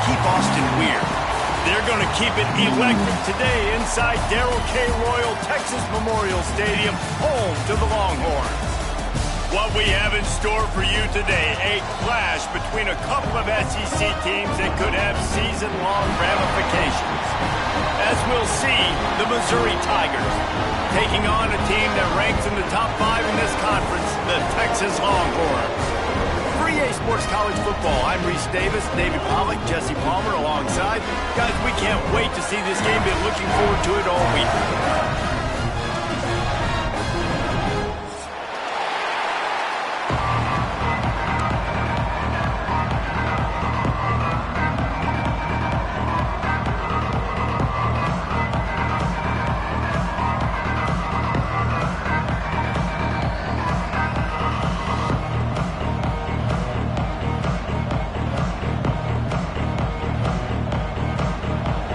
keep Austin weird. They're going to keep it electric today inside Darrell K. Royal Texas Memorial Stadium, home to the Longhorns. What we have in store for you today, a clash between a couple of SEC teams that could have season-long ramifications. As we'll see, the Missouri Tigers taking on a team that ranks in the top 5 in this conference, the Texas Longhorns. For EA Sports College Football, I'm Reese Davis, Davey Pollock, Jesse Palmer alongside. Guys, we can't wait to see this game. Been looking forward to it all week.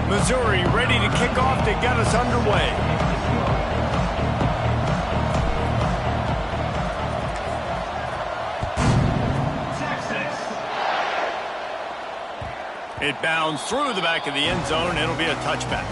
Missouri ready to kick off to get us underway. It bounds through the back of the end zone. It'll be a touchback.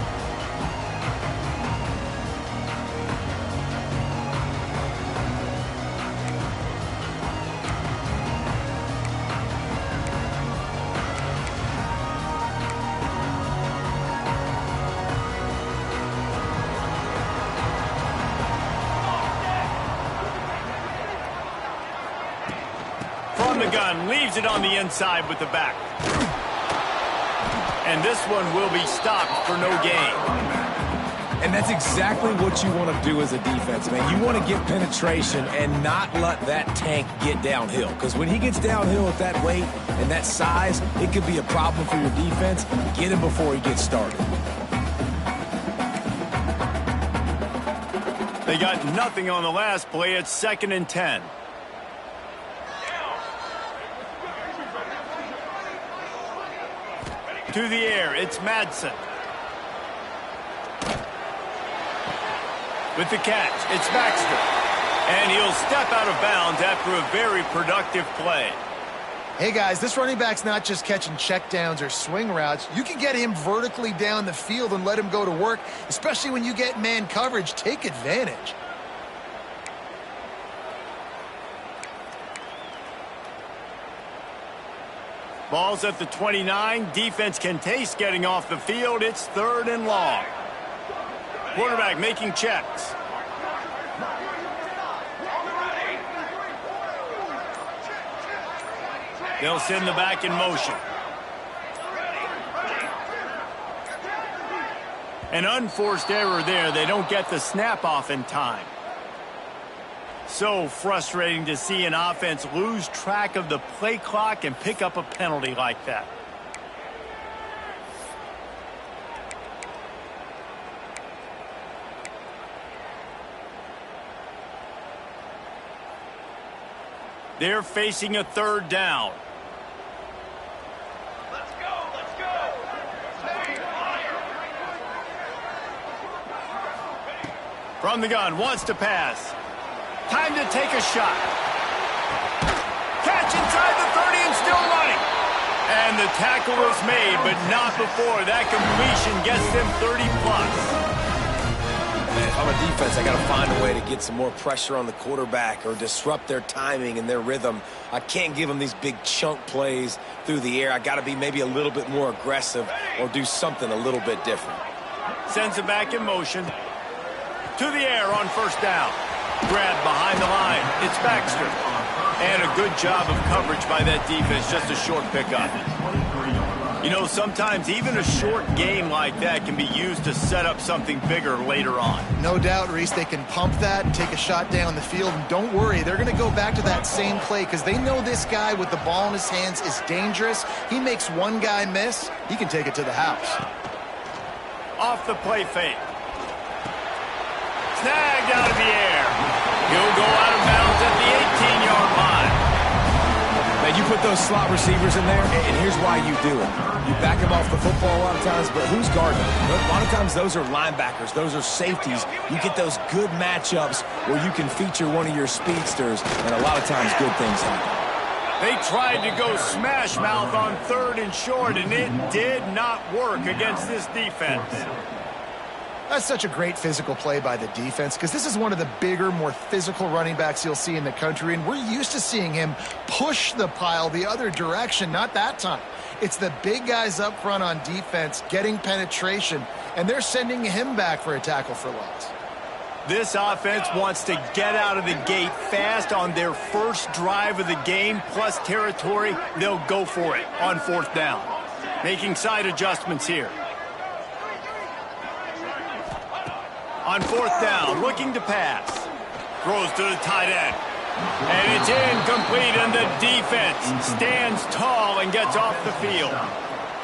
From the gun, leaves it on the inside with the back. And this one will be stopped for no gain. And that's exactly what you want to do as a defense, man. You want to get penetration and not let that tank get downhill. Because when he gets downhill at that weight and that size, it could be a problem for your defense. Get him before he gets started. They got nothing on the last play. It's 2nd and 10. To the air, it's Madsen. With the catch, it's Baxter. And he'll step out of bounds after a very productive play. Hey, guys, this running back's not just catching checkdowns or swing routes. You can get him vertically down the field and let him go to work, especially when you get man coverage. Take advantage. Ball's at the 29. Defense can taste getting off the field. It's 3rd and long. Quarterback making checks. They'll send the back in motion. An unforced error there. They don't get the snap off in time. So frustrating to see an offense lose track of the play clock and pick up a penalty like that. They're facing a 3rd down. Let's go, let's go. From the gun, wants to pass. Time to take a shot. Catch inside the 30 and still running. And the tackle is made, but not before that completion gets them 30+. If I'm a defense, I got to find a way to get some more pressure on the quarterback or disrupt their timing and their rhythm. I can't give them these big chunk plays through the air. I got to be maybe a little bit more aggressive or do something a little bit different. Sends it back in motion. To the air on 1st down. Grab behind the line. It's Baxter. And a good job of coverage by that defense. Just a short pickup. You know, sometimes even a short game like that can be used to set up something bigger later on. No doubt, Reese, they can pump that and take a shot down the field. And don't worry, they're going to go back to that same play because they know this guy with the ball in his hands is dangerous. He makes one guy miss, he can take it to the house. Off the play fake. Snagged out of the air. He'll go out of bounds at the 18-yard line. Man, you put those slot receivers in there, and here's why you do it. You back them off the football a lot of times, but who's guarding them? A lot of times those are linebackers. Those are safeties. You get those good matchups where you can feature one of your speedsters, and a lot of times good things happen. They tried to go smash mouth on 3rd and short, and it did not work against this defense. That's such a great physical play by the defense because this is one of the bigger, more physical running backs you'll see in the country, and we're used to seeing him push the pile the other direction. Not that time. It's the big guys up front on defense getting penetration, and they're sending him back for a tackle for loss. This offense wants to get out of the gate fast on their first drive of the game, plus territory. They'll go for it on 4th down. Making side adjustments here. On 4th down, looking to pass. Throws to the tight end. And it's incomplete, and the defense stands tall and gets off the field.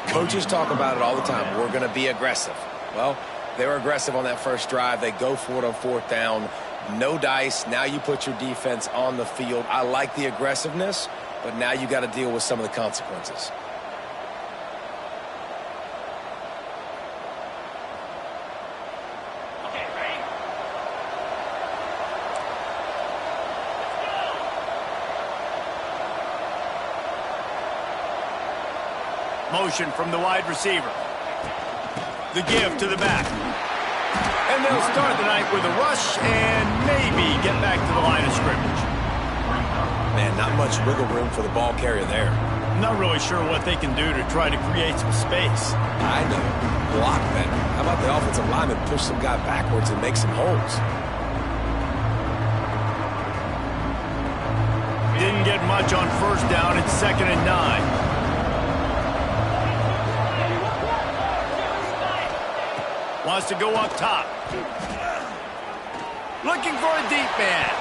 Coaches talk about it all the time. We're going to be aggressive. Well, they were aggressive on that first drive. They go for it on 4th down. No dice. Now you put your defense on the field. I like the aggressiveness, but now you got to deal with some of the consequences. Motion from the wide receiver. The give to the back. And they'll start the night with a rush and maybe get back to the line of scrimmage. Man, not much wiggle room for the ball carrier there. I'm not really sure what they can do to try to create some space. I know. Block better. How about the offensive lineman push some guy backwards and make some holes? Didn't get much on 1st down. It's 2nd and 9. Wants to go up top. Looking for a deep man.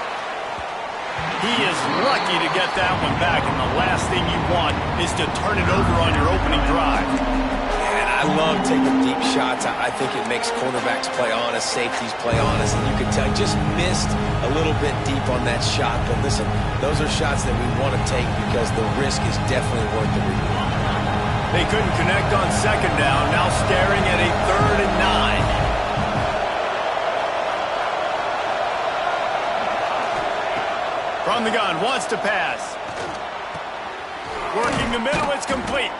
He is lucky to get that one back, and the last thing you want is to turn it over on your opening drive. And I love taking deep shots. I think it makes cornerbacks play honest, safeties play honest, and you can tell he just missed a little bit deep on that shot. But listen, those are shots that we want to take because the risk is definitely worth the reward. They couldn't connect on 2nd down, now staring at a 3rd and 9. From the gun, wants to pass. Working the middle, it's complete.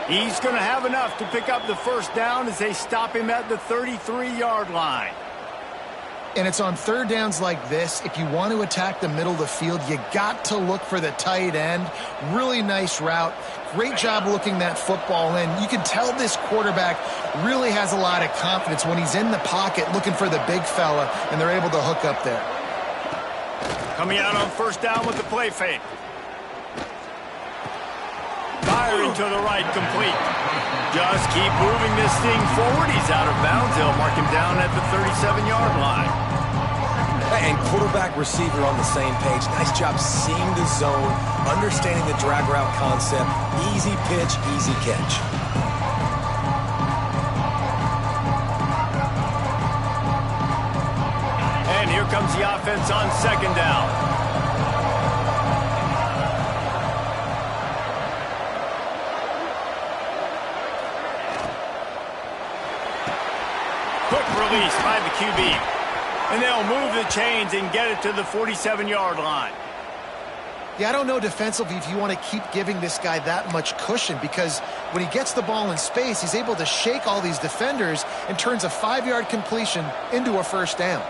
He's going to have enough to pick up the 1st down as they stop him at the 33-yard line. And it's on 3rd downs like this. If you want to attack the middle of the field, you got to look for the tight end. Really nice route. Great job looking that football in. You can tell this quarterback really has a lot of confidence when he's in the pocket looking for the big fella, and they're able to hook up there. Coming out on 1st down with the play fake. Firing to the right, complete. Just keep moving this thing forward. He's out of bounds. They'll mark him down at the 37-yard line. And quarterback receiver on the same page. Nice job seeing the zone, understanding the drag route concept. Easy pitch, easy catch. And here comes the offense on 2nd down. Quick release by the QB. And they'll move the chains and get it to the 47-yard line. Yeah, I don't know defensively if you want to keep giving this guy that much cushion because when he gets the ball in space, he's able to shake all these defenders and turns a 5-yard completion into a 1st down.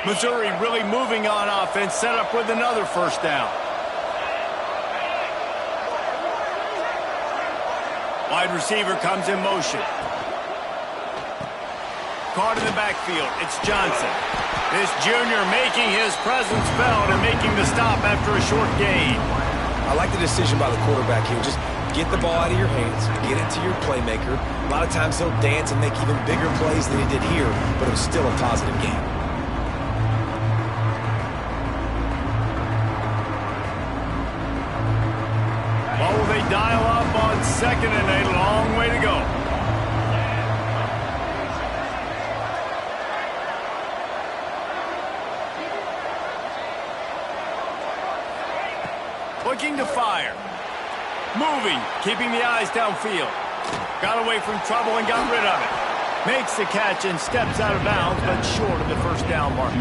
Missouri really moving on offense, set up with another 1st down. Wide receiver comes in motion. Caught in the backfield, it's Johnson. This junior making his presence felt and making the stop after a short gain. I like the decision by the quarterback here. Just get the ball out of your hands, get it to your playmaker. A lot of times he'll dance and make even bigger plays than he did here, but it was still a positive game. What will they dial up on 2nd and a long way to go? Looking to fire. Moving, keeping the eyes downfield. Got away from trouble and got rid of it. Makes the catch and steps out of bounds, but short of the first down mark.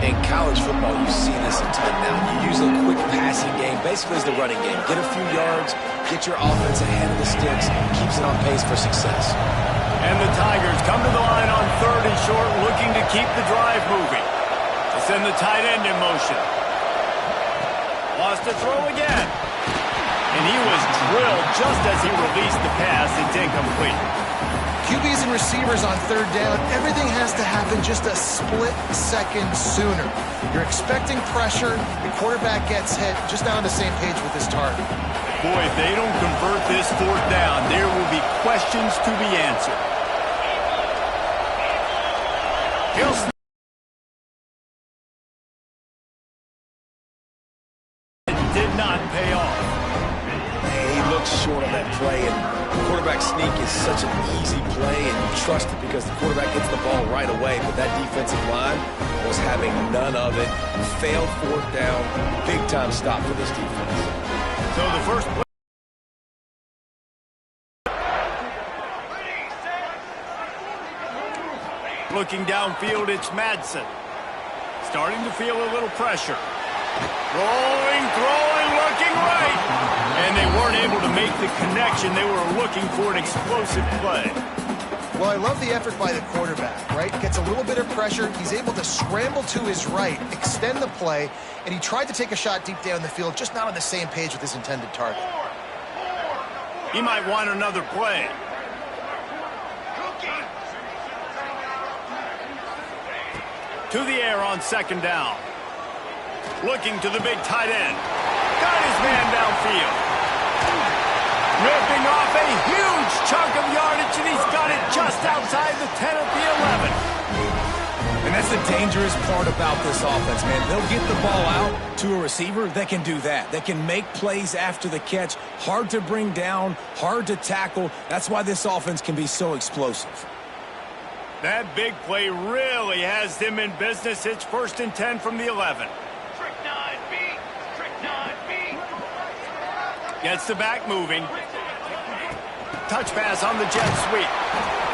In college football, you see this a ton now. You use a quick passing game, basically as the running game. Get a few yards, get your offense ahead of the sticks, keeps it on pace for success. And the Tigers come to the line on 3rd and short, looking to keep the drive moving. To send the tight end in motion. Lost to throw again. And he was drilled just as he released the pass. It's incomplete. QBs and receivers on 3rd down, everything has to happen just a split second sooner. You're expecting pressure, the quarterback gets hit, just not on the same page with his target. Boy, if they don't convert this 4th down, there will be questions to be answered. Did not pay off. He looks short on that play, and quarterback sneak is such an easy play, and you trust it because the quarterback gets the ball right away, but that defensive line was having none of it. Failed 4th down, big-time stop for this defense. So the first play. Looking downfield, it's Madsen. Starting to feel a little pressure. Rolling, throwing, looking right. And they weren't able to make the connection. They were looking for an explosive play. Well, I love the effort by the quarterback, right? Gets a little bit of pressure. He's able to scramble to his right, extend the play, and he tried to take a shot deep down the field, just not on the same page with his intended target. He might want another play. To the air on 2nd down. Looking to the big tight end. Got his man downfield. Ripping off a huge chunk of yardage, and he's got it just outside the 10 at the 11. And that's the dangerous part about this offense, man. They'll get the ball out to a receiver. They can do that. They can make plays after the catch. Hard to bring down, hard to tackle. That's why this offense can be so explosive. That big play really has them in business. It's 1st and 10 from the 11. Gets the back moving. Touch pass on the jet sweep.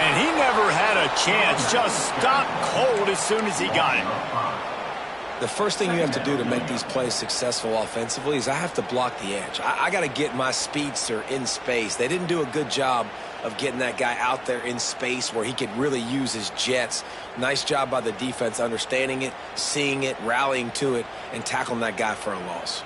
And he never had a chance. Just stopped cold as soon as he got it. The first thing you have to do to make these plays successful offensively is I have to block the edge. I got to get my speedster in space. They didn't do a good job of getting that guy out there in space where he could really use his jets. Nice job by the defense understanding it, seeing it, rallying to it, and tackling that guy for a loss.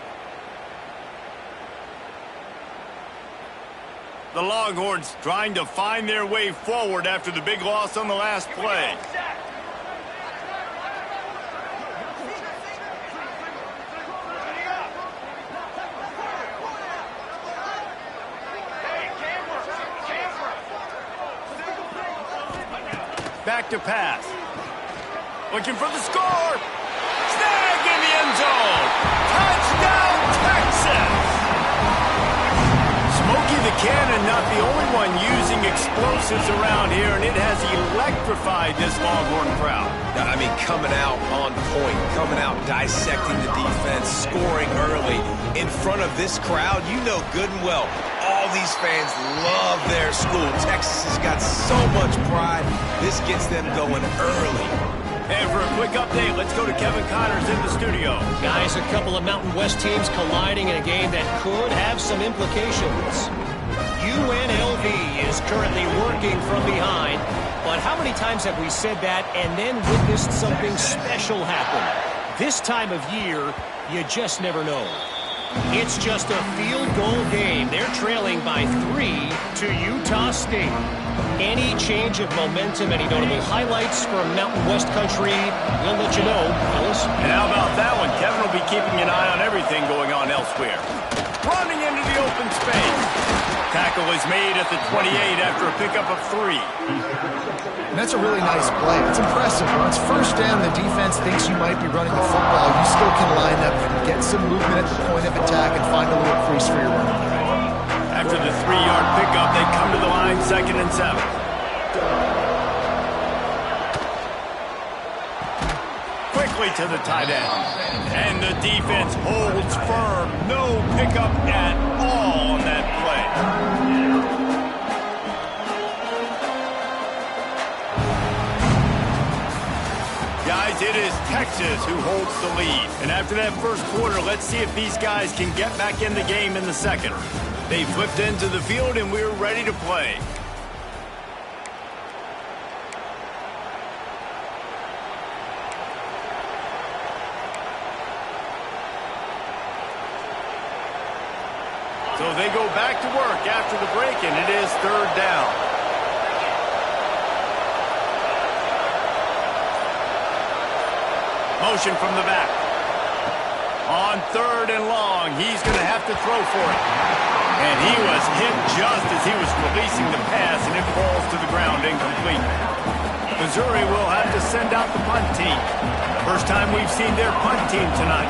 The Longhorns trying to find their way forward after the big loss on the last play. Back to pass. Looking for the score. Snag in the end zone. Touchdown, Texas. Smokey the Cannon not the only one using explosives around here, and it has electrified this Longhorn crowd. I mean, coming out on point, coming out dissecting the defense, scoring early in front of this crowd. You know good and well, all these fans love their school. Texas has got so much pride. This gets them going early. And for a quick update, let's go to Kevin Connors in the studio. Guys, a couple of Mountain West teams colliding in a game that could have some implications. UNLV is currently working from behind, but how many times have we said that and then witnessed something special happen? This time of year, you just never know. It's just a field goal game. They're trailing by 3 to Utah State. Any change of momentum, any notable highlights from Mountain West country, we'll let you know, fellas. And how about that one? Kevin will be keeping an eye on everything going on elsewhere. Running into the open space. Tackle is made at the 28 after a pickup of 3. And that's a really nice play. It's impressive. When it's first down, the defense thinks you might be running the football. You still can line up, get some movement at the point of attack, and find a little crease for your running back. After the 3-yard pickup, they come to the line, 2nd and 7. Quick quickly to the tight end. And the defense holds firm. No pickup at all on that play. Guys, it is Texas who holds the lead. And after that first quarter, let's see if these guys can get back in the game in the second. They flipped into the field, and we're ready to play. So they go back to work after the break, and it is third down. Motion from the back. On third and long, he's going to have to throw for it. And he was hit just as he was releasing the pass, and it falls to the ground incomplete. Missouri will have to send out the punt team. First time we've seen their punt team tonight.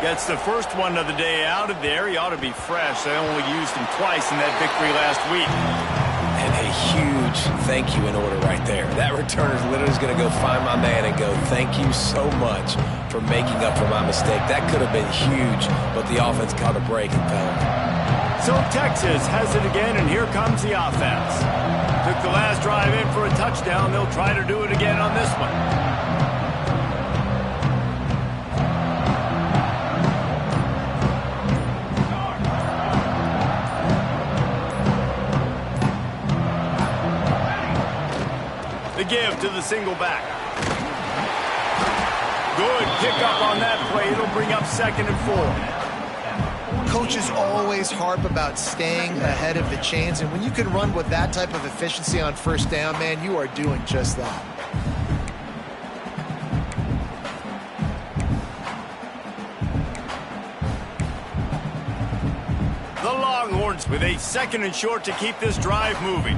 Gets the first one of the day out of there. He ought to be fresh. They only used him twice in that victory last week. And a huge thank you in order right there. That returner's literally going to go find my man and go, thank you so much for making up for my mistake. That could have been huge, but the offense caught a break and fell. So Texas has it again, and here comes the offense. Took the last drive in for a touchdown. They'll try to do it again on this one. The give to the single back. Good pickup on that play. It'll bring up 2nd and 4. Coaches always harp about staying ahead of the chains, and when you can run with that type of efficiency on first down, man, you are doing just that. The Longhorns with a 2nd and short to keep this drive moving.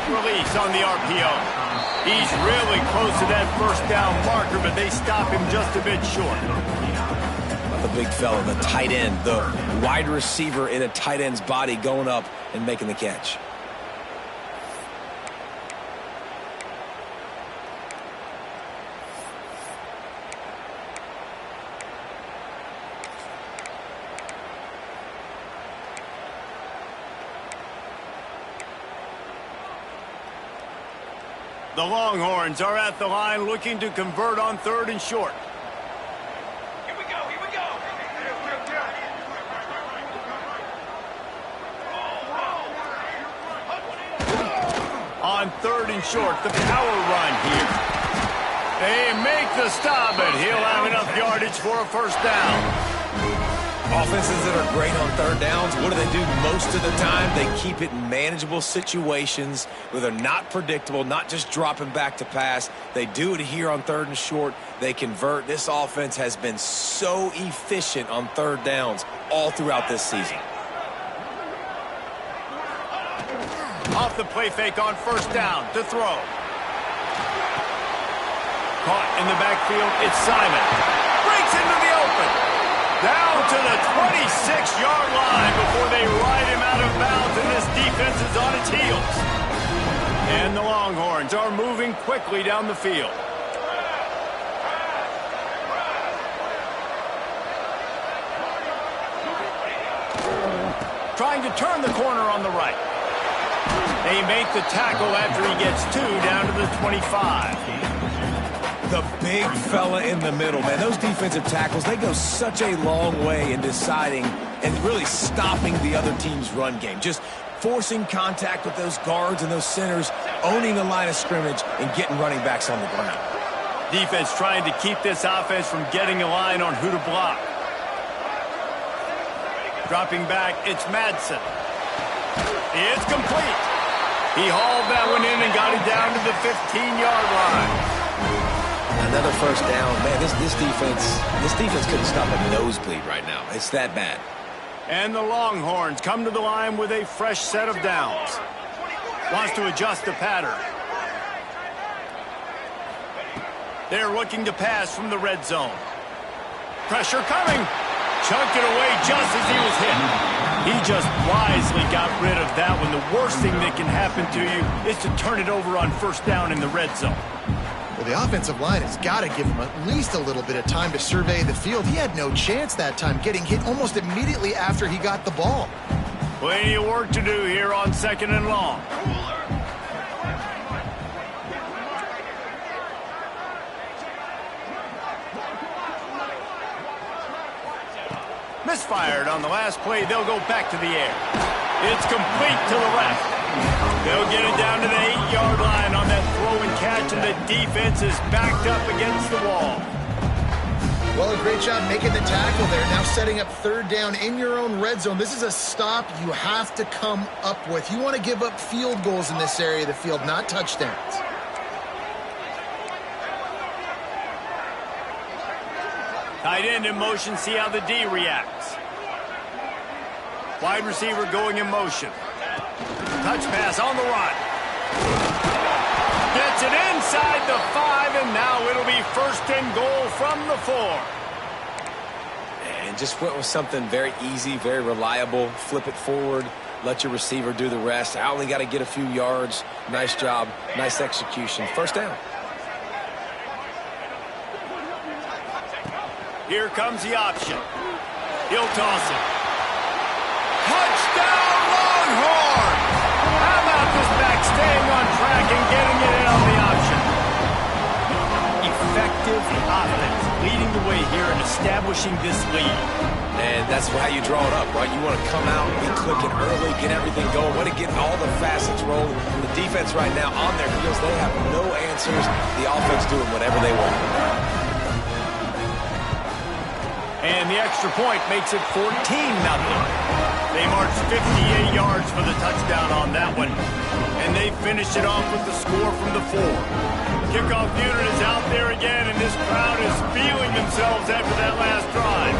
Release on the RPO. He's really close to that first down marker, but they stop him just a bit short. The big fella, the tight end, the wide receiver in a tight end's body going up and making the catch. The Longhorns are at the line looking to convert on 3rd and short. Here we go, here we go. On 3rd and short, the power run here. They make the stop, and he'll have enough yardage for a first down. Offenses that are great on 3rd downs, what do? Most of the time, they keep it in manageable situations where they're not predictable, not just dropping back to pass. They do it here on 3rd and short. They convert. This offense has been so efficient on 3rd downs all throughout this season. Off the play fake on first down to throw. Caught in the backfield, it's Simon. Breaks into the open. Down to the 26-yard line before they ride him out of bounds, and this defense is on its heels. And the Longhorns are moving quickly down the field. Trying to turn the corner on the right. They make the tackle after he gets 2 down to the 25. The big fella in the middle, man. Those defensive tackles, they go such a long way in deciding and really stopping the other team's run game. Just forcing contact with those guards and those centers, owning the line of scrimmage, and getting running backs on the ground. Defense trying to keep this offense from getting a line on who to block. Dropping back, it's Madsen. It's complete. He hauled that one in and got it down to the 15-yard line. Another first down. Man, this defense couldn't stop a nosebleed right now. It's that bad. And the Longhorns come to the line with a fresh set of downs. Wants to adjust the pattern. They're looking to pass from the red zone. Pressure coming. chunked it away just as he was hit. He just wisely got rid of that one. The worst thing that can happen to you is to turn it over on first down in the red zone. Well, the offensive line has got to give him at least a little bit of time to survey the field. He had no chance that time, getting hit almost immediately after he got the ball. Plenty of work to do here on 2nd and long. Misfired on the last play. They'll go back to the air. It's complete to the left. They'll get it down to the 8-yard line on that throw and catch, and the defense is backed up against the wall. Well, a great job making the tackle there. Now setting up 3rd down in your own red zone. This is a stop you have to come up with. You want to give up field goals in this area of the field, not touchdowns. Tight end in motion, see how the D reacts. Wide receiver going in motion. Touch pass on the run. Gets it inside the 5, and now it'll be 1st and goal from the 4. And just went with something very easy, very reliable. Flip it forward, let your receiver do the rest. I only got to get a few yards. Nice job, nice execution. 1st down. Here comes the option. He'll toss it. Touchdown, Longhorn! How about this back staying on track and getting it in on the option? Effective offense, leading the way here and establishing this lead. And that's how you draw it up, right? You want to come out, be clicking early, get everything going, want to get all the facets rolling. The defense right now on their heels, they have no answers. The offense doing whatever they want. And the extra point makes it 14-0. They march 58 yards for the touchdown on that one. And they finish it off with the score from the 4. Kickoff unit is out there again, and this crowd is feeling themselves after that last drive.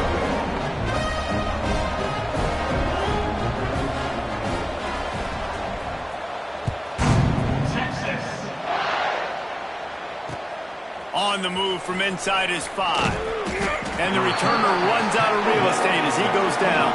On the move from inside his 5. And the returner runs out of real estate as he goes down.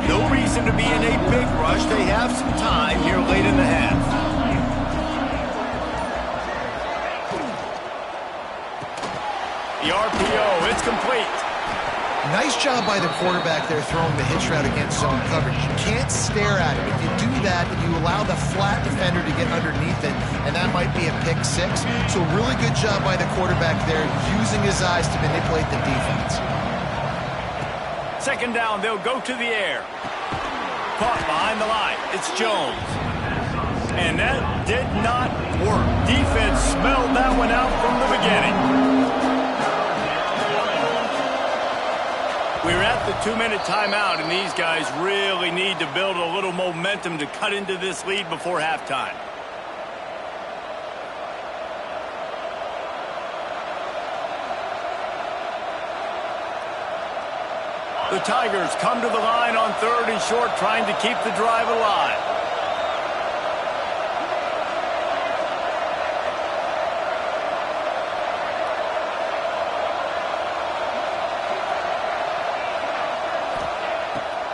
No reason to be in a big rush. They have some time here late in the half. The RPO, it's complete. Nice job by the quarterback there throwing the hitch route against zone coverage. You can't stare at it. If you do that, then you allow the flat defender to get underneath it, and that might be a pick 6. So really good job by the quarterback there, using his eyes to manipulate the defense. 2nd down, they'll go to the air. Caught behind the line. It's Jones. And that did not work. Defense smelled that one out from the beginning. We're at the 2-minute timeout, and these guys really need to build a little momentum to cut into this lead before halftime. The Tigers come to the line on 3rd and short, trying to keep the drive alive.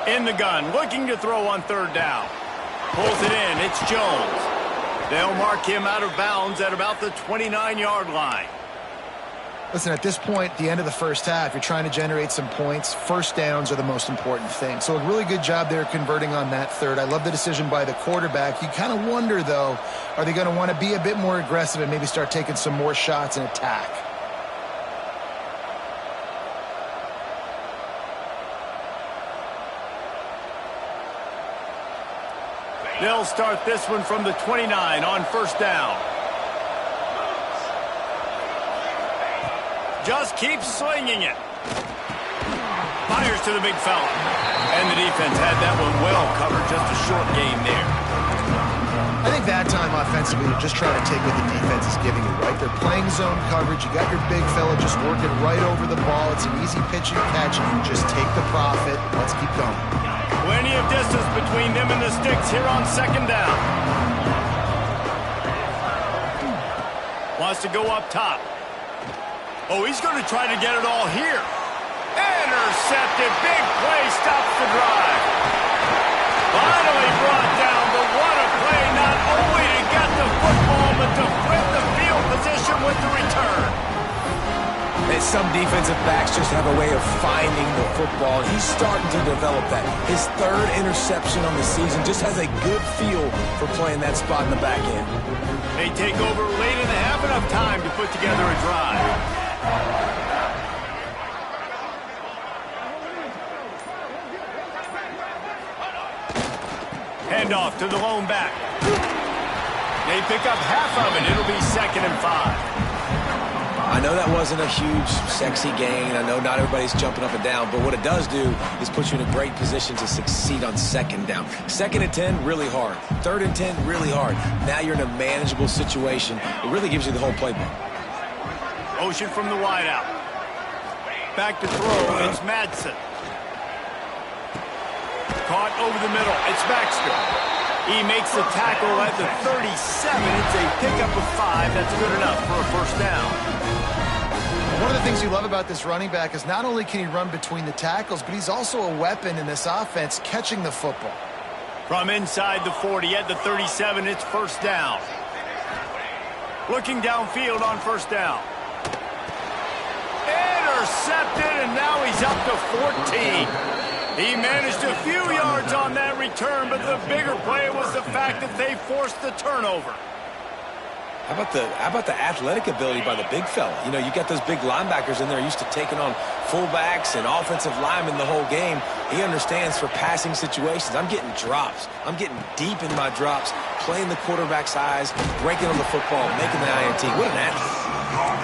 In the gun, looking to throw on 3rd down. Pulls it in, it's Jones. They'll mark him out of bounds at about the 29-yard line. Listen, at this point, the end of the first half, you're trying to generate some points. 1st downs are the most important thing. So a really good job there converting on that 3rd. I love the decision by the quarterback. You kind of wonder, though, are they going to want to be a bit more aggressive and maybe start taking some more shots and attack? They'll start this one from the 29 on 1st down. Just keeps slinging it. Fires to the big fella. And the defense had that one well covered. Just a short game there. I think that time offensively, you're just trying to take what the defense is giving you, right? They're playing zone coverage. You got your big fella just working right over the ball. It's an easy pitch and catch. Just take the profit. Let's keep going. Plenty of distance between them and the sticks here on second down. Wants to go up top. Oh, he's going to try to get it all here. Intercepted. Big play. Stops the drive. Finally brought down, but what a play, not only to get the football, but to flip the field position with the return. And some defensive backs just have a way of finding the football. He's starting to develop that. His third interception on the season just has a good feel for playing that spot in the back end. They take over late and they have enough time to put together a drive. Handoff to the lone back. They pick up half of it. It'll be 2nd and 5. I know that wasn't a huge, sexy gain. I know not everybody's jumping up and down, but what it does do is put you in a great position to succeed on 2nd down. 2nd and 10, really hard. 3rd and 10, really hard. Now you're in a manageable situation. It really gives you the whole playbook. Motion from the wide out. Back to throw. It's Madsen. Caught over the middle. It's Baxter. He makes the tackle at the 37. It's a pickup of 5. That's good enough for a first down. One of the things you love about this running back is not only can he run between the tackles, but he's also a weapon in this offense catching the football. From inside the 40 at the 37, it's first down. Looking downfield on first down. Intercepted, and now he's up to 14. He managed a few yards on that return, but the bigger play was the fact that they forced the turnover. How about the athletic ability by the big fella? You know, you got those big linebackers in there used to taking on fullbacks and offensive linemen the whole game. He understands for passing situations. I'm getting drops. I'm getting deep in my drops, playing the quarterback's eyes, breaking on the football, making the INT. What an athlete.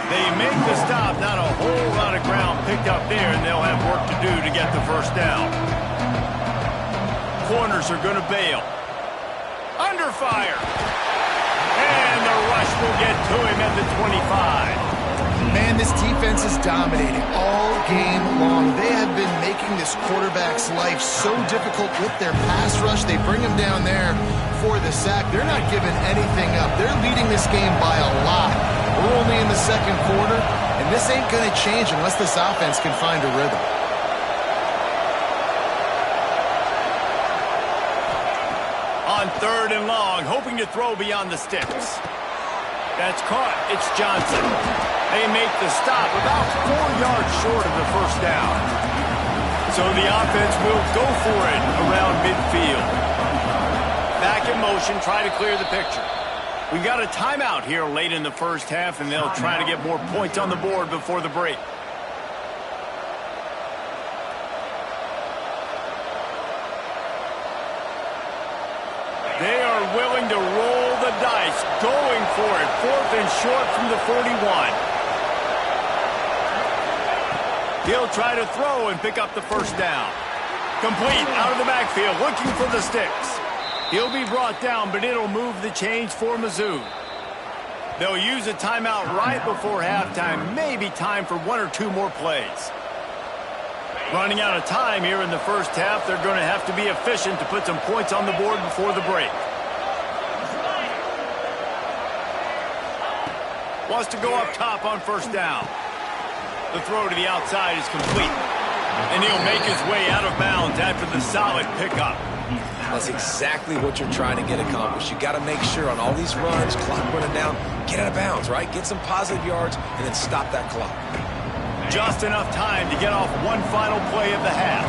They make the stop. Not a whole lot of ground picked up there, and they'll have work to do to get the first down. Corners are going to bail. Under fire. And the rush will get to him at the 25. Man, this defense is dominating all game long. They have been making this quarterback's life so difficult with their pass rush. They bring him down there for the sack. They're not giving anything up. They're leading this game by a lot. We're only in the 2nd quarter, and this ain't going to change unless this offense can find a rhythm. On 3rd and long, hoping to throw beyond the sticks. That's caught. It's Johnson. They make the stop about 4 yards short of the first down. So the offense will go for it around midfield. Back in motion, try to clear the picture. We've got a timeout here late in the first half, and they'll try to get more points on the board before the break. They are willing to roll the dice, going for it. 4th and short from the 41. He'll try to throw and pick up the first down. Complete out of the backfield, looking for the sticks. He'll be brought down, but it'll move the chains for Mizzou. They'll use a timeout right before halftime. Maybe time for 1 or 2 more plays. Running out of time here in the first half. They're going to have to be efficient to put some points on the board before the break. Wants to go up top on first down. The throw to the outside is complete. And he'll make his way out of bounds after the solid pickup. That's exactly what you're trying to get accomplished. You got to make sure on all these runs, clock running down, get out of bounds, right? Get some positive yards and then stop that clock. Just enough time to get off one final play of the half.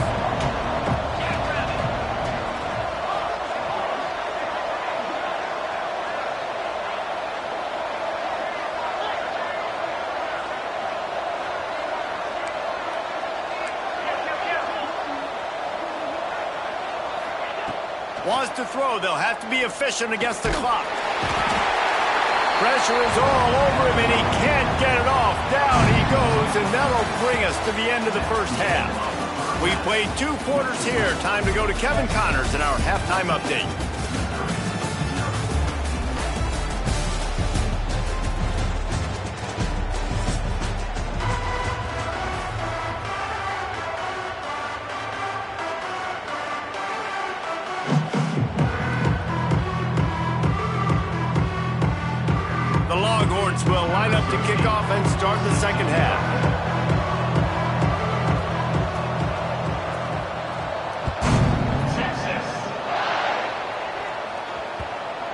Wants to throw. They'll have to be efficient against the clock. Pressure is all over him, and he can't get it off. Down he goes, and that'll bring us to the end of the first half. We played 2 quarters here. Time to go to Kevin Connors in our halftime update. defense will line up to kick off and start the second half.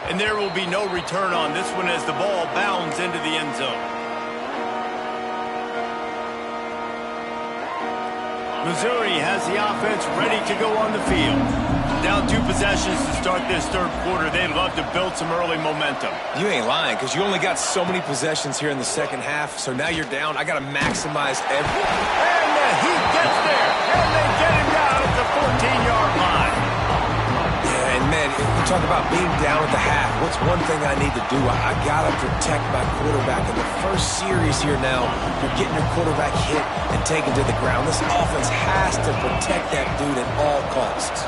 And there will be no return on this one as the ball bounds into the end zone. Missouri has the offense ready to go on the field. Down 2 possessions to start this third quarter. They'd love to build some early momentum. You ain't lying, because you only got so many possessions here in the second half, so now you're down. I got to maximize every... And the Heat gets there, and they get him down at the 14-yard line. Yeah, and man, you talk about being down at the half. What's one thing I need to do? I got to protect my quarterback. In the first series here now, you're getting your quarterback hit and taken to the ground. This offense has to protect that dude at all costs.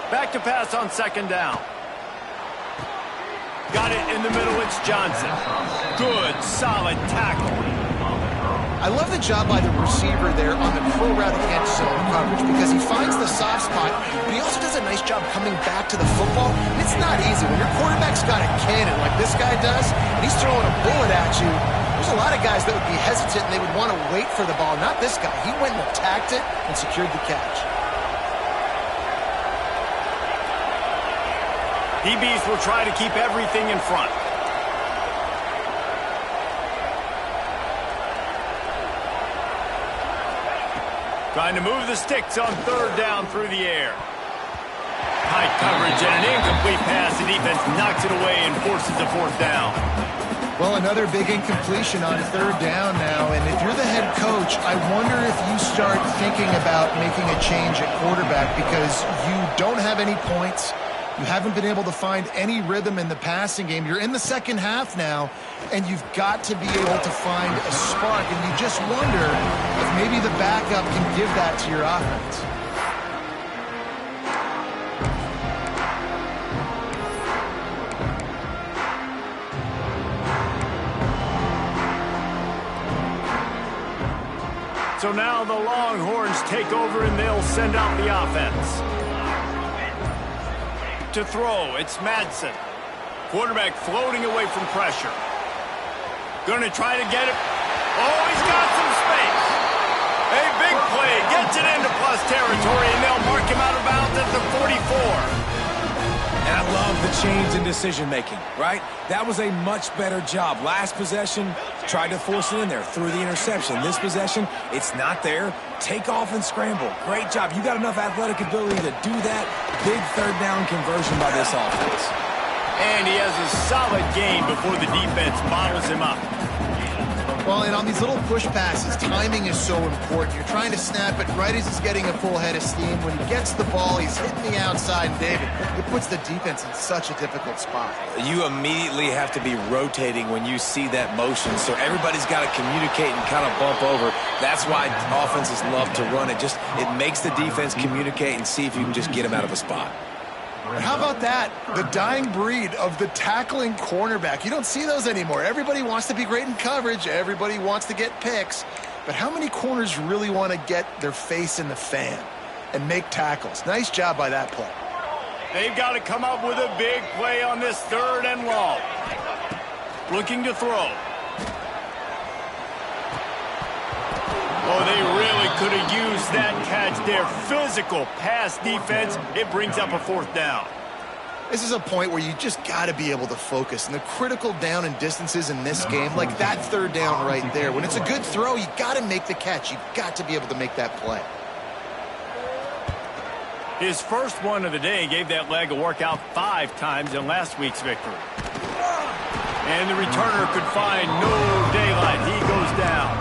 Back to pass on second down. Got it in the middle, it's Johnson. Good, solid tackle. I love the job by the receiver there on the pro route against zone coverage because he finds the soft spot, but he also does a nice job coming back to the football. And it's not easy. When your quarterback's got a cannon like this guy does, and he's throwing a bullet at you, there's a lot of guys that would be hesitant and they would want to wait for the ball. Not this guy. He went and attacked it and secured the catch. DBs will try to keep everything in front. Trying to move the sticks on third down through the air. High coverage and an incomplete pass. The defense knocks it away and forces a fourth down. Well, another big incompletion on third down now, and if you're the head coach, I wonder if you start thinking about making a change at quarterback because you don't have any points. You haven't been able to find any rhythm in the passing game. You're in the second half now, and you've got to be able to find a spark, and you just wonder if maybe the backup can give that to your offense. So now the Longhorns take over, and they'll send out the offense. To throw, it's Madsen. Quarterback floating away from pressure. Going to try to get it. Oh, he's got some space. A big play, gets it into plus territory, and they'll mark him out of bounds at the 44. And I love the change in decision-making, right? That was a much better job. Last possession, tried to force it in there, threw the interception. This possession, it's not there. Take off and scramble. Great job. You got enough athletic ability to do that. Big third down conversion by this offense. And he has a solid gain before the defense bottles him up. Well, and on these little push passes, timing is so important. You're trying to snap it right as he's getting a full head of steam. When he gets the ball, he's hitting the outside, and David, it puts the defense in such a difficult spot. You immediately have to be rotating when you see that motion, so everybody's got to communicate and kind of bump over. That's why offenses love to run it. It makes the defense communicate and see if you can just get him out of a spot. How about that? The dying breed of the tackling cornerback. You don't see those anymore. Everybody wants to be great in coverage. Everybody wants to get picks. But how many corners really want to get their face in the fan and make tackles? Nice job by that play. They've got to come up with a big play on this third and long. Looking to throw. Oh, they really could have used that catch there. Physical pass defense. It brings up a fourth down. This is a point where you just got to be able to focus. And the critical down and distances in this game, like that third down right there, when it's a good throw, you got to make the catch. You got to be able to make that play. His first one of the day gave that leg a workout 5 times in last week's victory. And the returner could find no daylight. He goes down.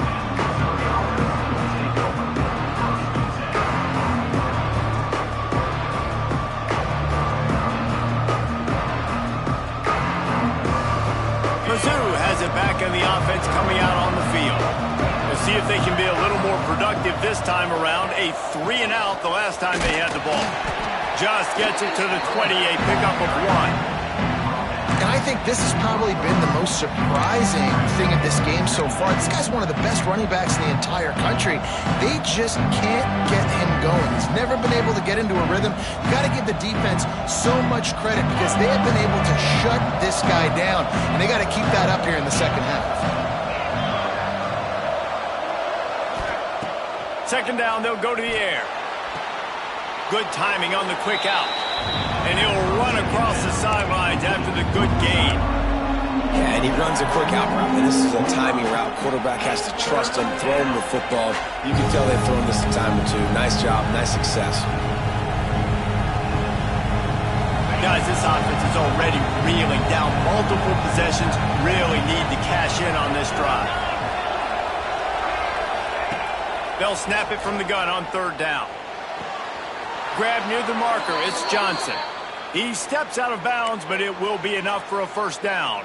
Mizzou has it back on the offense coming out on the field. We'll see if they can be a little more productive this time around. A 3-and-out the last time they had the ball. Just gets it to the 20, a pickup of 1. And I think this has probably been the most surprising thing of this game so far. This guy's one of the best running backs in the entire country. They just can't get him going. He's never been able to get into a rhythm. You got to give the defense so much credit because they have been able to shut this guy down, and they got to keep that up here in the second half. Second down, they'll go to the air. Good timing on the quick out. And he'll run across the sidelines after the good gain. Yeah, and he runs a quick out route. And this is a timing route. Quarterback has to trust him, throw him the football. You can tell they've thrown this a time or two. Nice job, nice success. Guys, this offense is already reeling down multiple possessions. Really need to cash in on this drive. They'll snap it from the gun on third down. Grab near the marker, it's Johnson. He steps out of bounds, but it will be enough for a first down.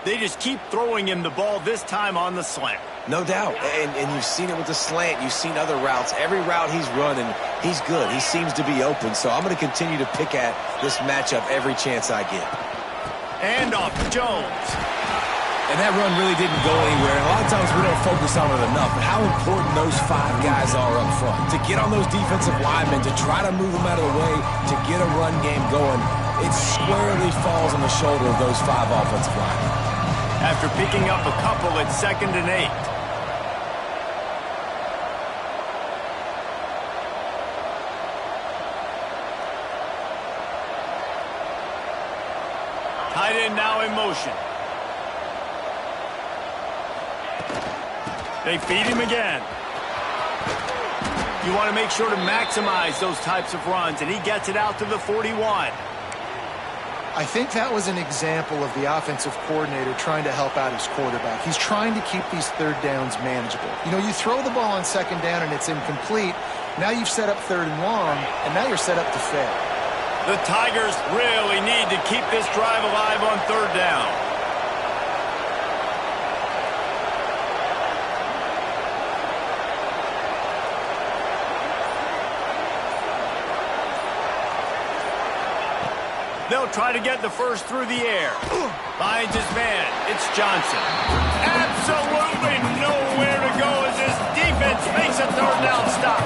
They just keep throwing him the ball, this time on the slant. No doubt, and you've seen it with the slant. You've seen other routes. Every route he's running, he's good. He seems to be open, so I'm going to continue to pick at this matchup every chance I get. And off to Jones. And that run really didn't go anywhere. And a lot of times we don't focus on it enough. But how important those 5 guys are up front. To get on those defensive linemen, to try to move them out of the way, to get a run game going, it squarely falls on the shoulder of those 5 offensive linemen. After picking up a couple at 2nd and 8. Tight end now in motion. They feed him again. You want to make sure to maximize those types of runs, and he gets it out to the 41. I think that was an example of the offensive coordinator trying to help out his quarterback. He's trying to keep these third downs manageable. You know, you throw the ball on second down and it's incomplete. Now you've set up third and long, and now you're set up to fail. The Tigers really need to keep this drive alive on third down. They'll try to get the first through the air. Finds his man. It's Johnson. Absolutely nowhere to go as this defense makes a third down stop.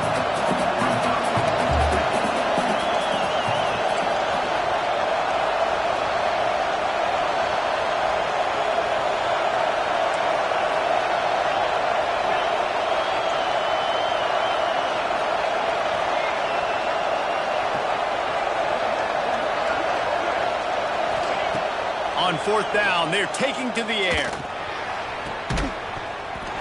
On fourth down, they're taking to the air.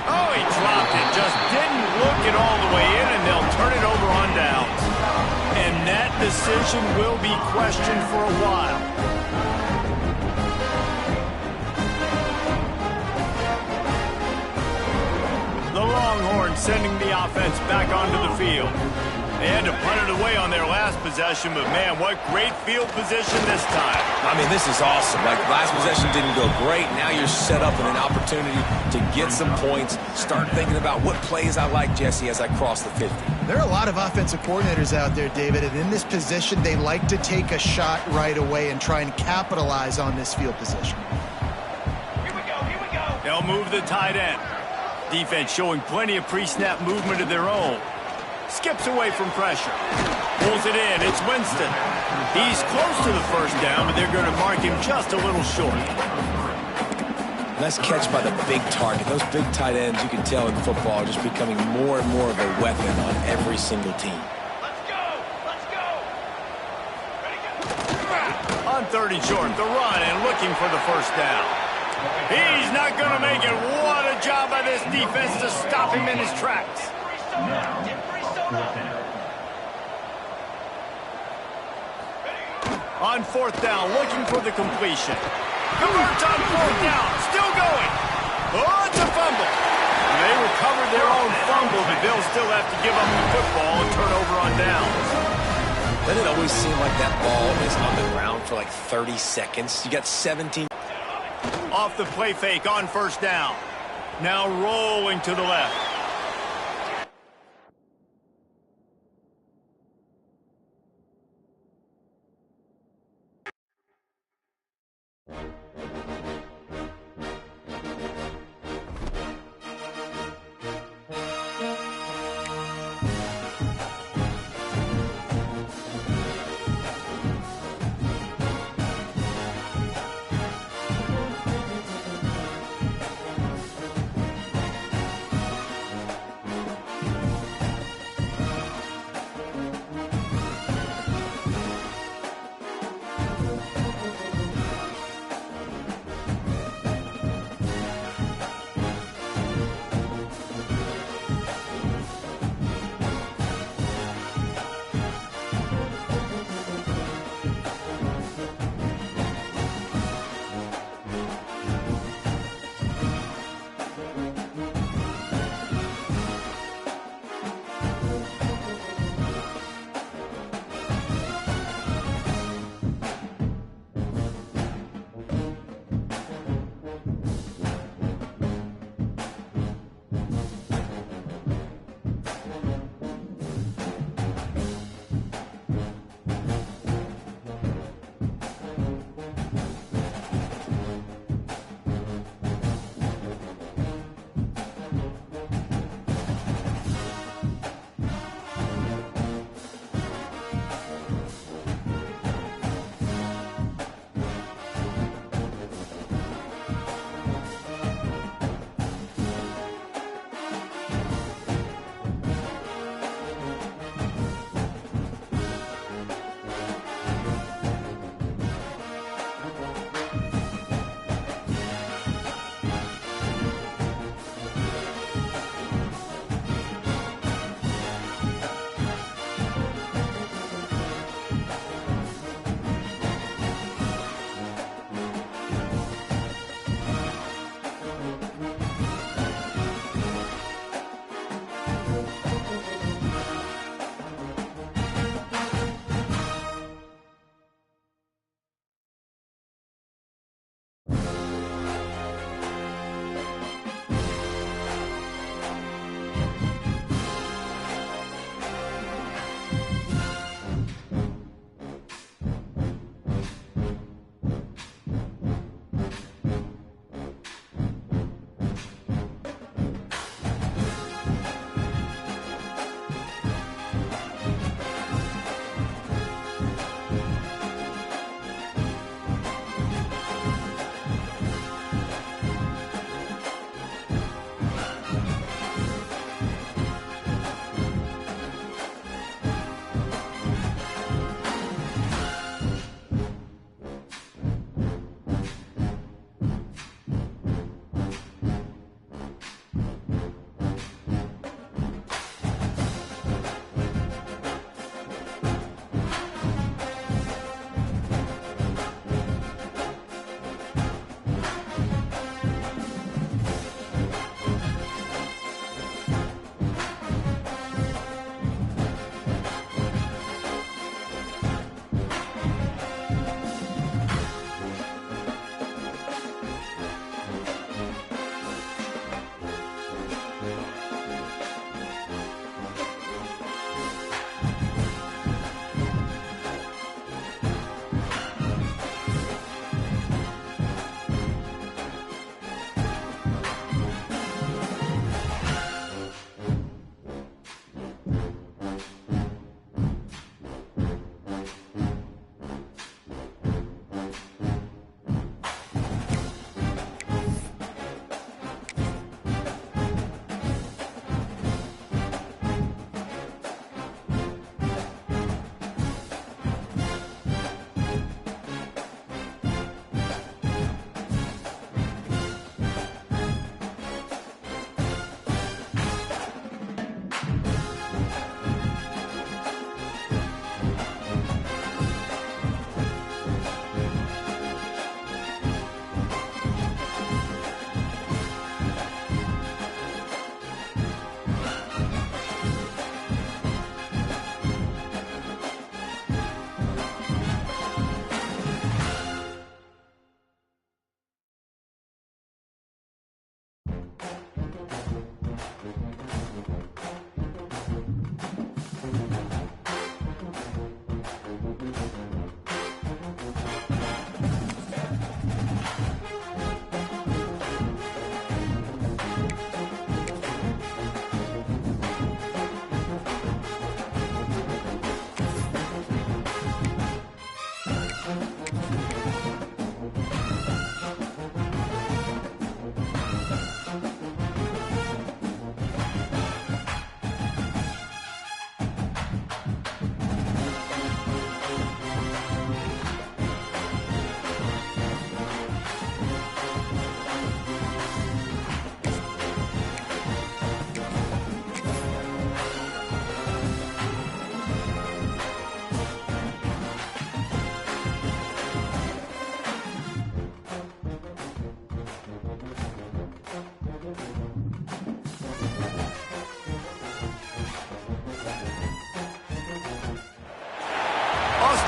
Oh, he dropped it. Just didn't look it all the way in, and they'll turn it over on downs. And that decision will be questioned for a while. The Longhorns sending the offense back onto the field. They had to punt it away on their last possession, but man, what great field position this time. I mean, this is awesome. Like, last possession didn't go great. Now you're set up in an opportunity to get some points. Start thinking about what plays I like, Jesse, as I cross the 50. There are a lot of offensive coordinators out there, David, and in this position, they like to take a shot right away and try and capitalize on this field position. Here we go, here we go. They'll move the tight end. Defense showing plenty of pre-snap movement of their own. Skips away from pressure. Pulls it in. It's Winston. He's close to the first down, but they're going to mark him just a little short. Nice catch by the big target. Those big tight ends, you can tell in football, are just becoming more and more of a weapon on every single team. Let's go, let's go. Ready, go. On 3rd and short, the run and looking for the first down. He's not going to make it. What a job by this defense to stop him in his tracks. On 4th down, looking for the completion. Converts on 4th down, still going. Oh, it's a fumble. They recovered their own fumble, but they'll still have to give up the football and turn over on downs. Doesn't it always seem like that ball is on the ground for like 30 seconds? You got 17. Off the play fake on 1st down. Now rolling to the left.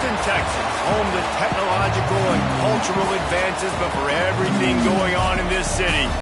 Houston, Texas, home to technological and cultural advances, but for everything going on in this city,